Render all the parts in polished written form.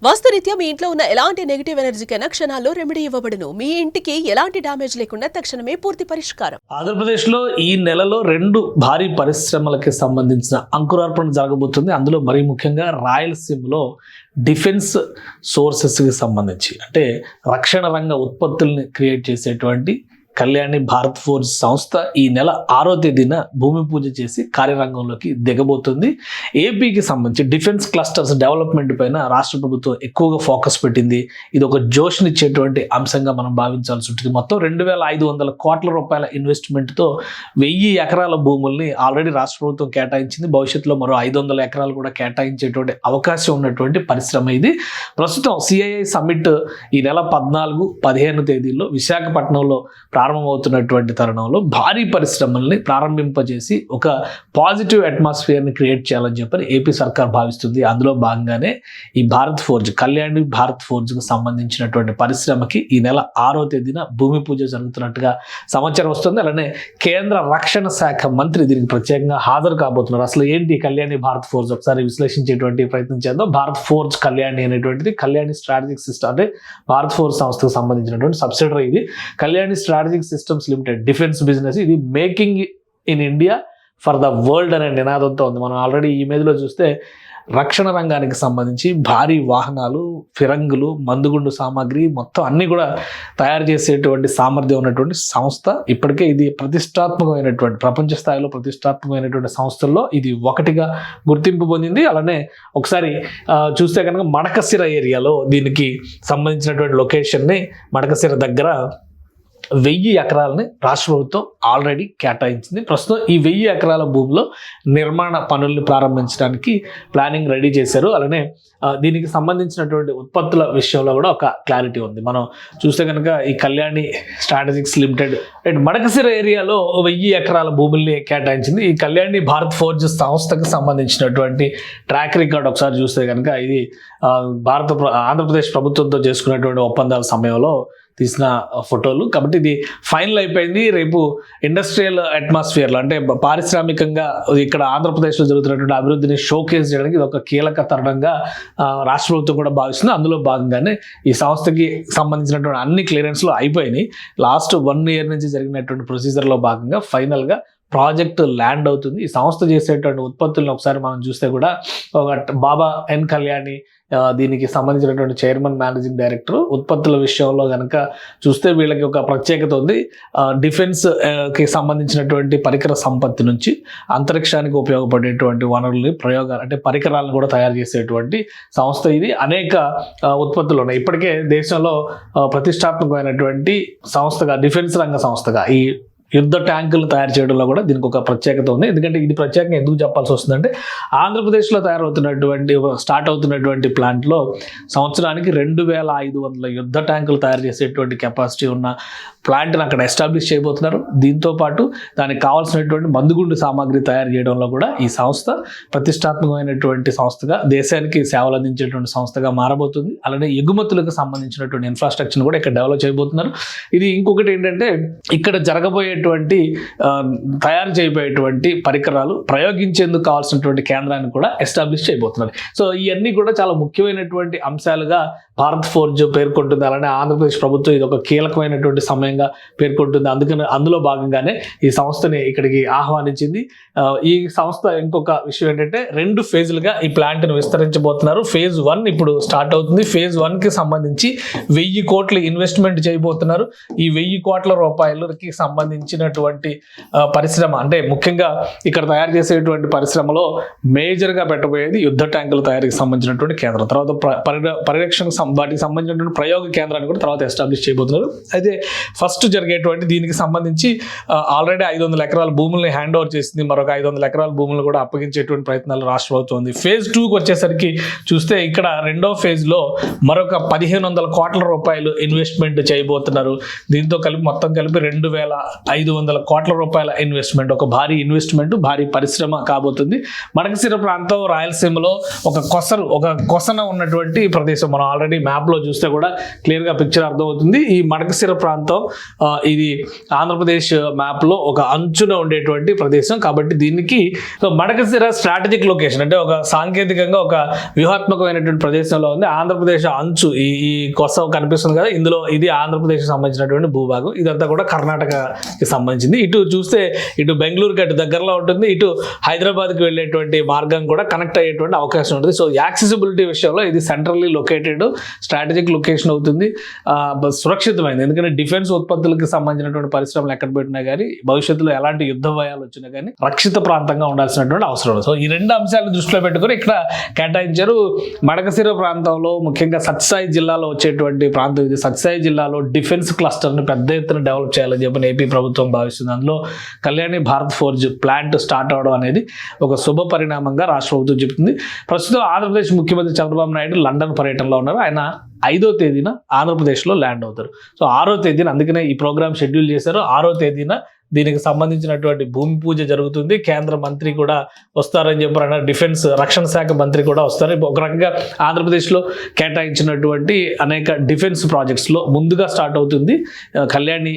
వాస్తురీత్యా మీ ఇంట్లో ఉన్న ఎలాంటి నెగిటివ్ ఎనర్జీకైనా క్షణాల్లో రెమెడీ ఇవ్వబడును. మీ ఇంటికి ఎలాంటి డ్యామేజ్ లేకుండా తక్షణమే పూర్తి పరిష్కారం. ఆంధ్రప్రదేశ్లో ఈ నెలలో 2 భారీ పరిశ్రమలకి సంబంధించిన అంకురార్పణ జరగబోతుంది. అందులో మరీ ముఖ్యంగా రాయలసీమలో డిఫెన్స్ సోర్సెస్కి సంబంధించి అంటే రక్షణ రంగ ఉత్పత్తుల్ని క్రియేట్ చేసేటువంటి కళ్యాణి భారత్ ఫోర్జ్ సంస్థ ఈ నెల 6వ తేదీన భూమి పూజ చేసి కార్యరంగంలోకి దిగబోతుంది. ఏపీకి సంబంధించి డిఫెన్స్ క్లస్టర్స్ డెవలప్మెంట్ పైన రాష్ట్ర ప్రభుత్వం ఎక్కువగా ఫోకస్ పెట్టింది. ఇది ఒక జోష్నిచ్చేటువంటి అంశంగా మనం భావించాల్సి ఉంటుంది. మొత్తం 2,500 కోట్ల రూపాయల ఇన్వెస్ట్మెంట్తో 1000 ఎకరాల భూముల్ని ఆల్రెడీ రాష్ట్ర ప్రభుత్వం కేటాయించింది. భవిష్యత్తులో మరో 500 ఎకరాలు కూడా కేటాయించేటువంటి అవకాశం ఉన్నటువంటి పరిశ్రమ ఇది. ప్రస్తుతం సిఐఐ సమ్మిట్ ఈ నెల 14, 15 తేదీల్లో విశాఖపట్నంలో ప్రారంభమవుతున్నటువంటి తరుణంలో భారీ పరిశ్రమల్ని ప్రారంభింపజేసి ఒక పాజిటివ్ అట్మాస్ఫియర్ని క్రియేట్ చేయాలని చెప్పని ఏపీ సర్కార్ భావిస్తుంది. అందులో భాగంగానే ఈ భారత్ ఫోర్జ్, కళ్యాణి భారత్ ఫోర్జ్కు సంబంధించినటువంటి పరిశ్రమకి ఈ నెల 6వ తేదీన భూమి పూజ జరుగుతున్నట్టుగా సమాచారం వస్తుంది. అలానే కేంద్ర రక్షణ శాఖ మంత్రి దీనికి ప్రత్యేకంగా హాజరు కాబోతున్నారు. అసలు ఏంటి కళ్యాణి భారత్ ఫోర్జ్ ఒకసారి విశ్లేషించేటువంటి ప్రయత్నం చేద్దాం. భారత్ ఫోర్జ్ కళ్యాణి అనేటువంటిది కళ్యాణి స్ట్రాటజిక్ సిస్టమ్ అంటే భారత్ ఫోర్జ్ సంస్థకు సంబంధించినటువంటి సబ్సిడరీ. ఇది Kalyani strategic systems limited defence business. ఇది making in India for the world అనే నినాదంతో ఉంది. మనం ఆల్రెడీ ఈ ఇమేజ్లో చూస్తే రక్షణ రంగానికి సంబంధించి భారీ వాహనాలు, ఫిరంగులు, మందుగుండు సామాగ్రి మొత్తం అన్నీ కూడా తయారు చేసేటువంటి సామర్థ్యం ఉన్నటువంటి సంస్థ. ఇప్పటికే ఇది ప్రతిష్టాత్మకమైనటువంటి ప్రపంచ స్థాయిలో ప్రతిష్టాత్మకమైనటువంటి సంస్థల్లో ఇది ఒకటిగా గుర్తింపు పొందింది. అలానే ఒకసారి చూస్తే కనుక మడకశిర ఏరియాలో దీనికి సంబంధించినటువంటి లొకేషన్ని మడకశిర దగ్గర 1000 ఎకరాలని రాష్ట్ర ప్రభుత్వం ఆల్రెడీ కేటాయించింది. ప్రస్తుతం ఈ 1000 ఎకరాల భూమిలో నిర్మాణ పనుల్ని ప్రారంభించడానికి ప్లానింగ్ రెడీ చేశారు. అలానే దీనికి సంబంధించినటువంటి ఉత్పత్తుల విషయంలో కూడా ఒక క్లారిటీ ఉంది. మనం చూస్తే కనుక ఈ కళ్యాణి స్ట్రాటజిక్స్ లిమిటెడ్ మడకశిర ఏరియాలో 1000 ఎకరాల భూముల్ని కేటాయించింది. ఈ కళ్యాణి భారత్ ఫోర్జ్ సంస్థకు సంబంధించినటువంటి ట్రాక్ రికార్డ్ ఒకసారి చూస్తే కనుక ఇది ఆంధ్రప్రదేశ్ ప్రభుత్వంతో చేసుకున్నటువంటి ఒప్పందాల సమయంలో తీసిన ఫోటోలు. కాబట్టి ఇది ఫైనల్ అయిపోయింది. రేపు ఇండస్ట్రియల్ అట్మాస్ఫియర్లో అంటే పారిశ్రామికంగా ఇక్కడ ఆంధ్రప్రదేశ్లో జరుగుతున్నటువంటి అభివృద్ధిని షోకేస్ చేయడానికి ఇది ఒక కీలక తరుణంగా రాష్ట్ర ప్రభుత్వం కూడా భావిస్తుంది. అందులో భాగంగానే ఈ సంస్థకి సంబంధించినటువంటి అన్ని క్లియరెన్స్లు అయిపోయినాయి. లాస్ట్ 1 ఇయర్ నుంచి జరిగినటువంటి ప్రొసీజర్లో భాగంగా ఫైనల్గా ప్రాజెక్ట్ ల్యాండ్ అవుతుంది. ఈ సంస్థ చేసేటువంటి ఉత్పత్తులను ఒకసారి మనం చూస్తే కూడా ఒక బాబా ఎన్ కళ్యాణి దీనికి సంబంధించినటువంటి చైర్మన్, మేనేజింగ్ డైరెక్టర్. ఉత్పత్తుల విషయంలో కనుక చూస్తే వీళ్ళకి ఒక ప్రత్యేకత ఉంది. డిఫెన్స్కి సంబంధించినటువంటి పరికర సంపత్తి నుంచి అంతరిక్షానికి ఉపయోగపడేటువంటి వనరుల్ని ప్రయోగాలు అంటే పరికరాలను కూడా తయారు చేసేటువంటి సంస్థ ఇది. అనేక ఉత్పత్తులు ఉన్నాయి. ఇప్పటికే దేశంలో ప్రతిష్టాత్మకమైనటువంటి సంస్థగా, డిఫెన్స్ రంగ సంస్థగా ఈ యుద్ధ ట్యాంకులు తయారు చేయడంలో కూడా దీనికి ఒక ప్రత్యేకత ఉంది. ఎందుకంటే ఇది ప్రత్యేకంగా ఎందుకు చెప్పాల్సి వస్తుందంటే ఆంధ్రప్రదేశ్లో స్టార్ట్ అవుతున్నటువంటి ప్లాంట్లో సంవత్సరానికి 2,500 యుద్ధ ట్యాంకులు తయారు చేసేటువంటి కెపాసిటీ ఉన్న ప్లాంట్ని అక్కడ ఎస్టాబ్లిష్ చేయబోతున్నారు. దీంతో పాటు దానికి కావాల్సినటువంటి మందుగుండు సామాగ్రి తయారు చేయడంలో కూడా ఈ సంస్థ ప్రతిష్టాత్మకమైనటువంటి సంస్థగా, దేశానికి సేవలు అందించేటువంటి సంస్థగా మారబోతుంది. అలానే ఎగుమతులకు సంబంధించినటువంటి ఇన్ఫ్రాస్ట్రక్చర్ని కూడా ఇక్కడ డెవలప్ చేయబోతున్నారు. ఇది ఇంకొకటి ఏంటంటే ఇక్కడ జరగబోయేటువంటి తయారు చేయబోయేటువంటి పరికరాలు ప్రయోగించేందుకు కావాల్సినటువంటి కేంద్రాన్ని కూడా ఎస్టాబ్లిష్ చేయబోతున్నారు. సో ఇవన్నీ కూడా చాలా ముఖ్యమైనటువంటి అంశాలుగా భారత్ ఫోర్జ్ పేర్కొంటుంది. అలానే ఆంధ్రప్రదేశ్ ప్రభుత్వం ఇది ఒక కీలకమైనటువంటి సమయంగా పేర్కొంటుంది. అందుకని అందులో భాగంగానే ఈ సంస్థని ఇక్కడికి ఆహ్వానించింది. ఈ సంస్థ ఇంకొక విషయం ఏంటంటే 2 ఫేజులుగా ఈ ప్లాంట్ను విస్తరించబోతున్నారు. ఫేజ్ 1 ఇప్పుడు స్టార్ట్ అవుతుంది. ఫేజ్ 1కి సంబంధించి 1000 కోట్ల ఇన్వెస్ట్మెంట్ చేయబోతున్నారు. ఈ 1000 కోట్ల రూపాయలకి సంబంధించినటువంటి పరిశ్రమ అంటే ముఖ్యంగా ఇక్కడ తయారు చేసేటువంటి పరిశ్రమలో మేజర్గా పెట్టబోయేది యుద్ధ ట్యాంకుల తయారీకి సంబంధించినటువంటి కేంద్రం. తర్వాత పరిరక్షణ వాటికి సంబంధించినటువంటి ప్రయోగ కేంద్రాన్ని కూడా తర్వాత ఎస్టాబ్లిష్ చేయబోతున్నారు. అయితే ఫస్ట్ జరిగేటువంటి దీనికి సంబంధించి ఆల్రెడీ 500 ఎకరాల భూముల్ని హ్యాండ్ ఓవర్ చేసింది. మరొక 500 ఎకరాల భూములను కూడా అప్పగించేటువంటి ప్రయత్నాలు రాష్ట్ర ప్రభుత్వం ఉంది. ఫేజ్ 2కి వచ్చేసరికి చూస్తే ఇక్కడ 2వ ఫేజ్లో మరొక 1,500 కోట్ల రూపాయలు ఇన్వెస్ట్మెంట్ చేయబోతున్నారు. దీంతో కలిపి మొత్తం కలిపి 2,500 500 కోట్ల రూపాయల ఇన్వెస్ట్మెంట్, ఒక భారీ ఇన్వెస్ట్మెంట్, భారీ పరిశ్రమ కాబోతుంది. మడకశిర ప్రాంతం రాయలసీమలో ఒక కొసన ఉన్నటువంటి ప్రదేశం. మనం ఆల్రెడీ మ్యాప్లో చూస్తే కూడా క్లియర్గా పిక్చర్ అర్థమవుతుంది. ఈ మడకశిర ప్రాంతం ఇది ఆంధ్రప్రదేశ్ మ్యాప్లో ఒక అంచున ఉండేటువంటి ప్రదేశం కాబట్టి దీనికి మడకశిర స్ట్రాటజిక్ లొకేషన్, అంటే ఒక సాంకేతికంగా ఒక వ్యూహాత్మకమైనటువంటి ప్రదేశంలో ఉంది. ఆంధ్రప్రదేశ్ అంచు ఈ కొస కనిపిస్తుంది కదా, ఇందులో ఇది ఆంధ్రప్రదేశ్కి సంబంధించినటువంటి భూభాగం. ఇదంతా కూడా కర్ణాటకకి సంబంధించింది. ఇటు చూస్తే ఇటు బెంగళూరుకి అటు దగ్గరలో ఉంటుంది, ఇటు హైదరాబాద్కి వెళ్ళేటువంటి మార్గం కూడా కనెక్ట్ అయ్యేటువంటి అవకాశం ఉంటుంది. సో యాక్సెసిబిలిటీ విషయంలో ఇది సెంట్రల్లీ లొకేటెడ్ స్ట్రాటజిక్ లొకేషన్ అవుతుంది. సురక్షితమైంది, ఎందుకంటే డిఫెన్స్ ఉత్పత్తులకు సంబంధించినటువంటి పరిశ్రమలు ఎక్కడ పెట్టినా కానీ భవిష్యత్తులో ఎలాంటి యుద్ధ భయాలు వచ్చినా కానీ రక్షిత ప్రాంతంగా ఉండాల్సినటువంటి అవసరం ఉంది. సో ఈ రెండు అంశాలను దృష్టిలో పెట్టుకుని ఇక్కడ కేటాయించారు. మడకశిర ప్రాంతంలో ముఖ్యంగా సత్యసాయి జిల్లాలో వచ్చేటువంటి ప్రాంతం ఇది. సత్యసాయి జిల్లాలో డిఫెన్స్ క్లస్టర్ని పెద్ద ఎత్తున డెవలప్ చేయాలని చెప్పి ఏపీ ప్రభుత్వం భావిస్తుంది. అందులో Kalyani Bharat forge plant start అవడం అనేది ఒక శుభ పరిణామంగా రాష్ట్ర ప్రభుత్వం చెబుతుంది. ప్రస్తుతం ఆంధ్రప్రదేశ్ ముఖ్యమంత్రి చంద్రబాబు నాయుడు లండన్ పర్యటనలో ఉన్నారు. ఆయన 5వ తేదీన ఆంధ్రప్రదేశ్లో ల్యాండ్ అవుతారు. సో 6వ తేదీన, అందుకనే ఈ ప్రోగ్రామ్ షెడ్యూల్ చేశారు. 6వ తేదీన దీనికి సంబంధించినటువంటి భూమి పూజ జరుగుతుంది. కేంద్ర మంత్రి కూడా వస్తారని చెప్పారు. డిఫెన్స్ రక్షణ శాఖ మంత్రి కూడా వస్తారు. ఒక రకంగా ఆంధ్రప్రదేశ్లో కేటాయించినటువంటి అనేక డిఫెన్స్ ప్రాజెక్ట్స్లో ముందుగా స్టార్ట్ అవుతుంది కళ్యాణి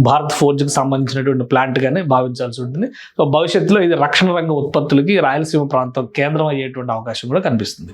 భారత్ ఫోర్జ్కి సంబంధించినటువంటి ప్లాంట్గానే భావించాల్సి ఉంటుంది. సో భవిష్యత్తులో ఇది రక్షణ రంగ ఉత్పత్తులకి రాయలసీమ ప్రాంతం కేంద్రం అయ్యేటువంటి అవకాశం కూడా కనిపిస్తుంది.